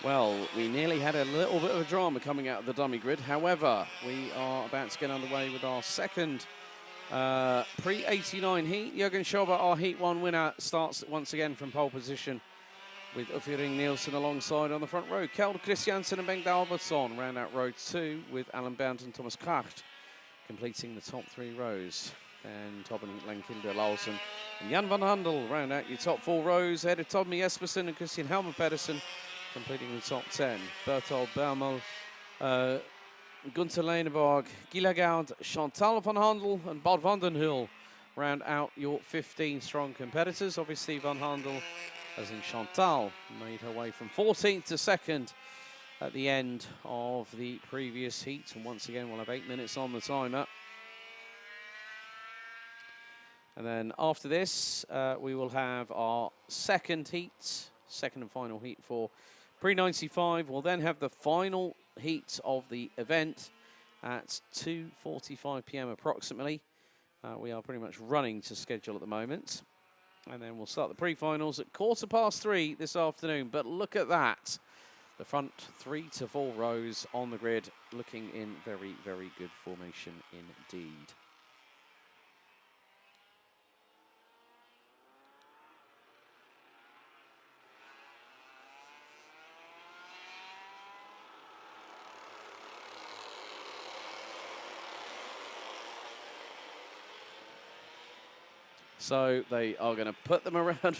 Well, we nearly had a little bit of a drama coming out of the dummy grid. However, we are about to get underway with our second pre-89 heat. Jürgen Schober, our Heat 1 winner, starts once again from pole position with Uffe Ring-Nielsen alongside on the front row. Kjeld Christiansen and Bengt Albertsson round out row 2 with Alan Berndt and Thomas Kart completing the top 3 rows. Then Tobben Lankilde Larsen and Jan van Handel round out your top 4 rows ahead of Tommy Jespersen and Christian Helmer Pedersen completing the top 10. Berthold Bermel, Gunther Leineborg, Guy Lagarde, Chantal van Handel and Bob van den Hul round out your 15 strong competitors. Obviously van Handel, as in Chantal, made her way from 14th to 2nd at the end of the previous heat. And once again, we'll have 8 minutes on the timer. And then after this, we will have our second heat, second and final heat for pre-95. We'll then have the final heat of the event at 2:45 p.m. approximately. We are pretty much running to schedule at the moment. And then we'll start the pre-finals at 3:15 this afternoon. But look at that. The front 3 to 4 rows on the grid looking in very, very good formation indeed. So they are going to put them around.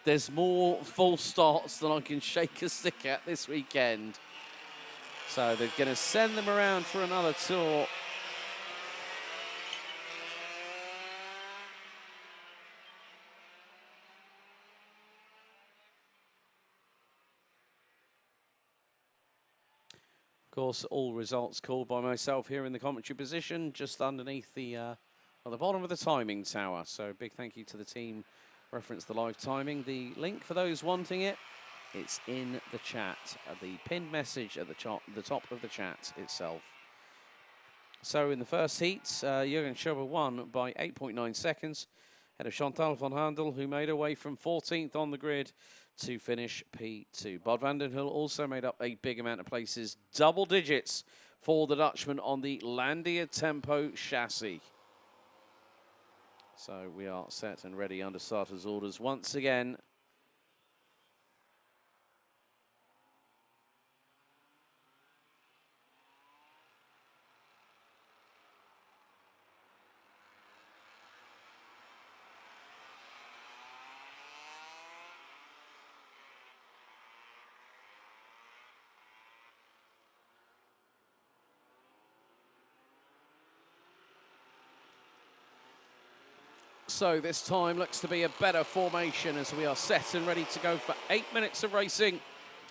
There's more false starts than I can shake a stick at this weekend. So they're going to send them around for another tour. Of course, all results called by myself here in the commentary position, just underneath the at the bottom of the timing tower. So big thank you to the team. Reference the live timing. The link for those wanting it, it's in the chat. The pinned message at the top of the chat itself. So in the first heat, Jürgen Schober won by 8.9 seconds. Ahead of Chantal van Handel, who made her way from 14th on the grid to finish P2. Bob van den Hul also made up a big amount of places, double digits for the Dutchman on the Landia Tempo chassis. So we are set and ready under starters orders once again. So this time looks to be a better formation as we are set and ready to go for 8 minutes of racing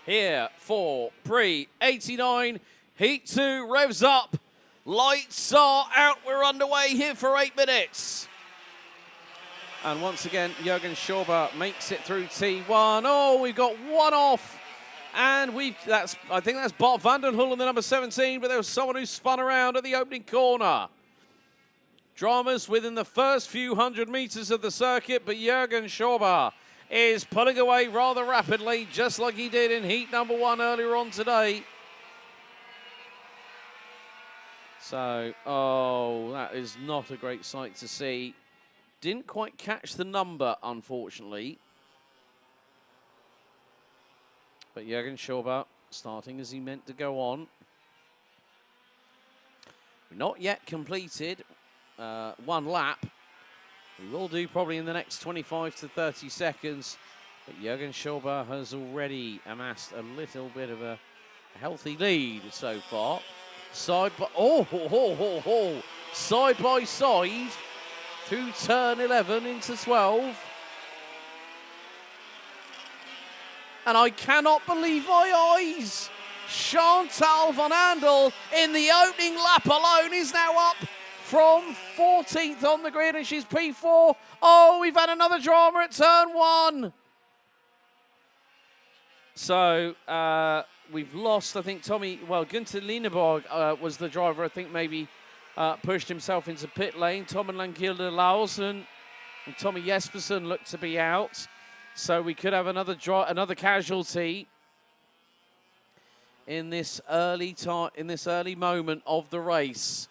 here for pre-89. Heat 2 revs up. Lights are out. We're underway here for 8 minutes. And once again, Jürgen Schober makes it through T1. Oh, we've got one off. And I think that's Bob van den Hul in the number 17, but there was someone who spun around at the opening corner. Dramas within the first few 100 meters of the circuit, but Jürgen Schober is pulling away rather rapidly, just like he did in heat number 1 earlier on today. So, oh, that is not a great sight to see. Didn't quite catch the number, unfortunately. But Jürgen Schober starting as he meant to go on. Not yet completed. 1 lap. We will do probably in the next 25 to 30 seconds. But Jürgen Schober has already amassed a little bit of a healthy lead so far. Side by side through turn 11 into 12. And I cannot believe my eyes. Chantal van Handel in the opening lap alone is now up from 14th on the grid, and she's P4. Oh, we've had another drama at turn 1. So we've lost, I think, Gunther Leineborg was the driver, I think maybe pushed himself into pit lane. Tommen Lankilde Larsen and Tommy Jespersen look to be out. So we could have another casualty. in this early moment of the race.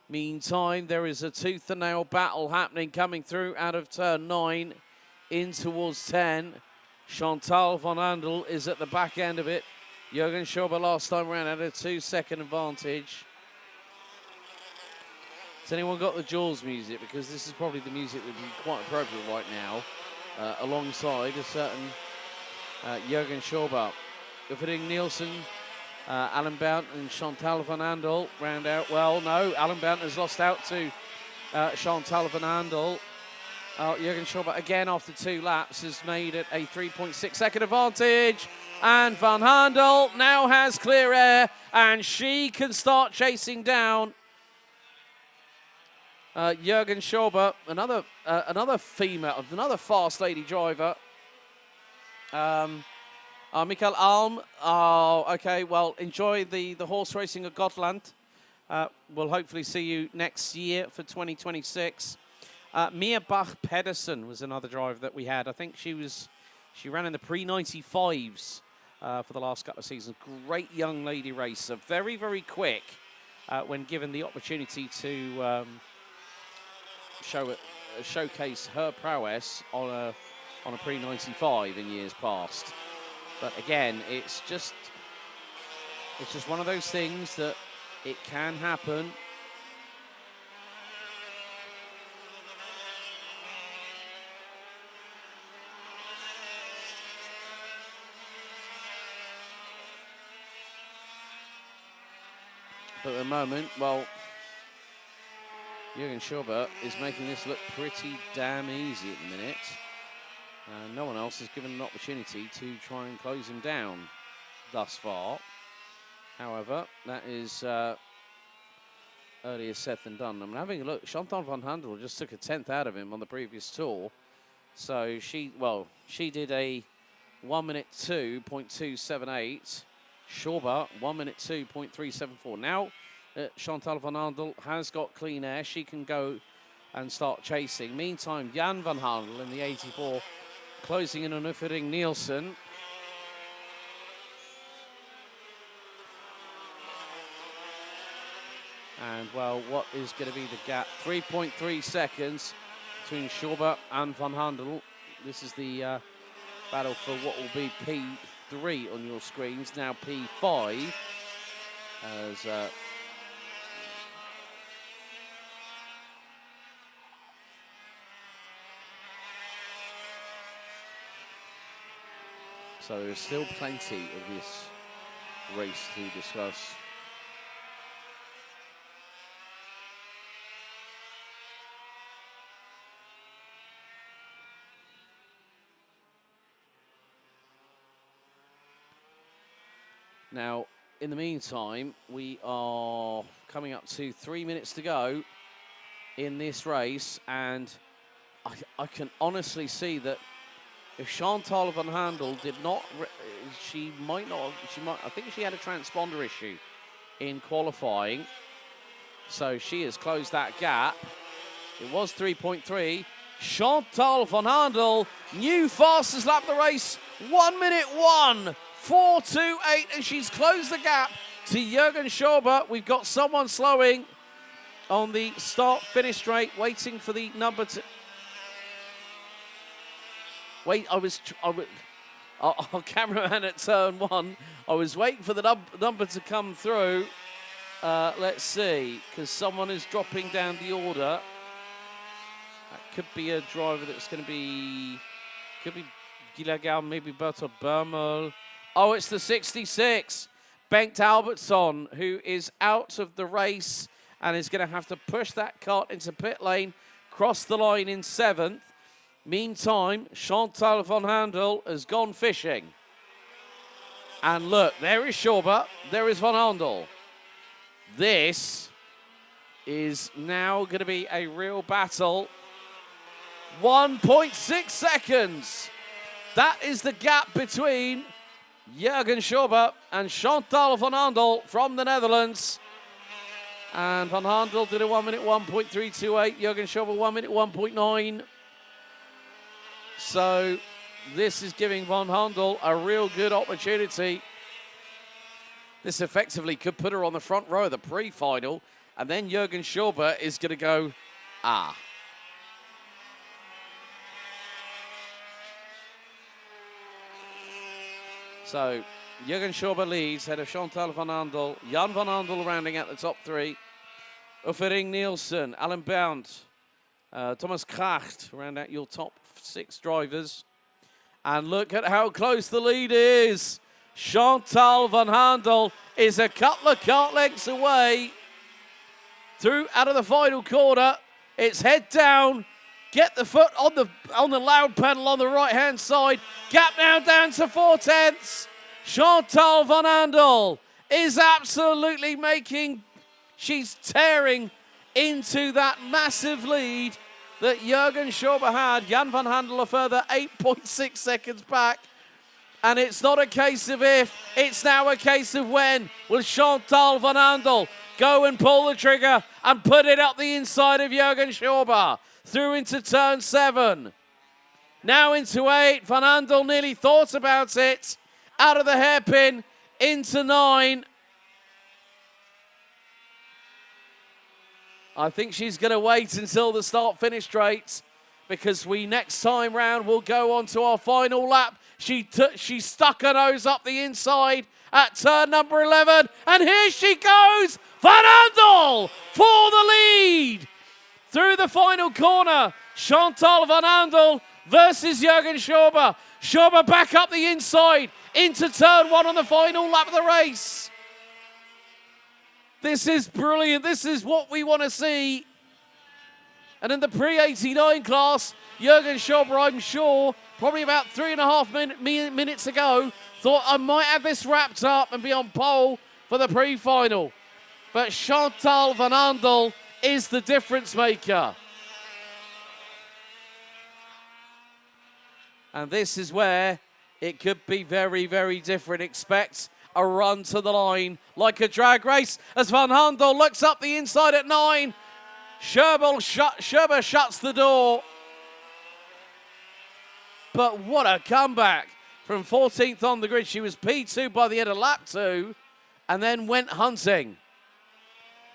Meantime, there is a tooth and nail battle happening coming through out of turn 9 in towards 10. Chantal van Andel is at the back end of it. Jürgen Schober last time around had a 2-second advantage. Has anyone got the Jaws music? Because this is probably the music that would be quite appropriate right now, alongside a certain Jürgen Schober. Defeating Nielsen, Alan Bount and Chantal van Andel round out. Well, no, Alan Bount has lost out to Chantal van Andel. Jürgen Schober again after 2 laps has made it a 3.6-second advantage. And Van Handel now has clear air and she can start chasing down Jürgen Schober, another female, another fast lady driver. Michael Alm, okay, well, enjoy the horse racing at Gotland. We'll hopefully see you next year for 2026. Mia Bach-Pedersen was another driver that we had. I think she ran in the pre-95s for the last couple of seasons. Great young lady racer, very, very quick when given the opportunity to showcase her prowess on a pre-95 in years past. But again, it's just one of those things that it can happen. But at the moment, well, Jürgen Schober is making this look pretty damn easy at the minute. No one else has given an opportunity to try and close him down thus far. However, that is earlier said than done. I'm having a look. Chantal van Handel just took a 10th out of him on the previous tour. So she did a 1 minute 2.278. Schober, 1 minute 2.374. Now, Chantal van Handel has got clean air. She can go and start chasing. Meantime, Jan van Handel in the 84 closing in on Uffering Nielsen. And, well, what is going to be the gap? 3.3 seconds between Schober and van Handel. This is the battle for what will be P3 on your screens. Now P5 as... So there's still plenty of this race to discuss. Now, in the meantime, we are coming up to 3 minutes to go in this race, and I can honestly see that if Chantal van Handel did not, I think she had a transponder issue in qualifying. So she has closed that gap. It was 3.3. Chantal van Handel, new fastest lap of the race, 1 minute 1.428, and she's closed the gap to Jürgen Schober. We've got someone slowing on the start-finish straight, waiting for the number to... Wait, our cameraman at turn 1, I was waiting for the number to come through. Let's see, because someone is dropping down the order. That could be a driver that's going to be, could be Gilagal, maybe Bertolt Bermel. Oh, it's the 66, Bengt Albertsson, who is out of the race and is going to have to push that cart into pit lane, cross the line in 7th. Meantime, Chantal van Handel has gone fishing. And look, there is Schober, there is van Handel. This is now going to be a real battle. 1.6 seconds. That is the gap between Jürgen Schober and Chantal van Handel from the Netherlands. And van Handel did a 1 minute 1.328. Jürgen Schober 1 minute 1.9. So this is giving van Handel a real good opportunity This effectively could put her on the front row of the pre-final, and then Jürgen Schauber is going to go, ah. So Jürgen Schauber leads, ahead of Chantal van Andel. Jan van Andel rounding out the top three. Uffering Nielsen, Alan Bound, Thomas Kart round out your top 6 drivers. And look at how close the lead is. Chantal van Andel is a couple of kart lengths away. Through out of the final corner. It's head down. Get the foot on the loud pedal on the right-hand side. Gap now down to 4/10. Chantal van Andel is absolutely she's tearing into that massive lead that Jürgen Schauber had. Jan van Andel a further 8.6 seconds back. And it's not a case of if, it's now a case of when. Will Chantal van Andel go and pull the trigger and put it up the inside of Jürgen Schauber? Through into turn 7. Now into 8. Van Andel nearly thought about it. Out of the hairpin into 9. I think she's going to wait until the start-finish straight, because we next time round will go on to our final lap. She stuck her nose up the inside at turn number 11. And here she goes. Van Andel for the lead. Through the final corner, Chantal van Andel versus Jürgen Schauber. Schauber back up the inside into turn 1 on the final lap of the race. This is brilliant. This is what we want to see. And in the pre-89 class, Jürgen Schauber, I'm sure, probably about 3.5 minutes ago, thought I might have this wrapped up and be on pole for the pre-final. But Chantal van Andel is the difference maker. And this is where it could be very, very different. Expect a run to the line like a drag race as Van Andel looks up the inside at 9. Schauber shuts the door. But what a comeback from 14th on the grid. She was P2 by the end of lap 2 and then went hunting.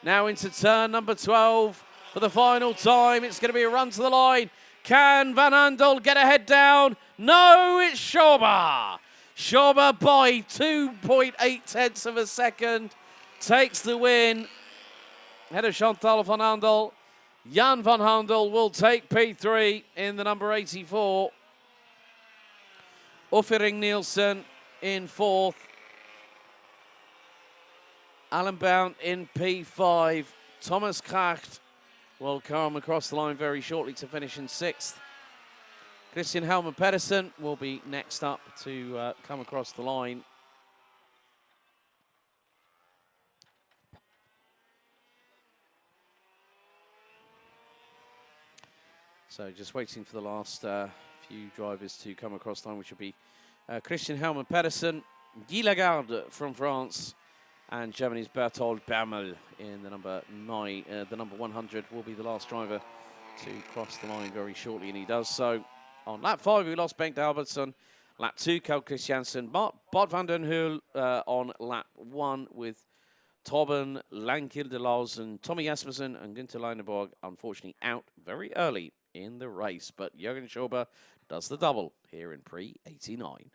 Now into turn number 12 for the final time. It's going to be a run to the line. Can Van Andel get a head down? No, it's Schauber. Schauber by 2.8 tenths of a second takes the win. Ahead of Chantal van Andel. Jan van Andel will take P3 in the number 84. Uffering Nielsen in 4th. Alan Bound in P5. Thomas Kart will come across the line very shortly to finish in 6th. Christian Helmer Pedersen will be next up to come across the line. So just waiting for the last few drivers to come across the line, which will be Christian Helmer Pedersen, Guy Lagarde from France, and Germany's Berthold Baumel in the number 9. The number 100 will be the last driver to cross the line very shortly, and he does so. On lap 5, we lost Bengt Albertsson. Lap 2, Kjeld Christiansen. Bart van den Hul on lap 1 with Torben Lankilde Larsen, Tommy Jaspersen, and Günther Leineborg, unfortunately out very early in the race. But Jürgen Schauber does the double here in pre-89.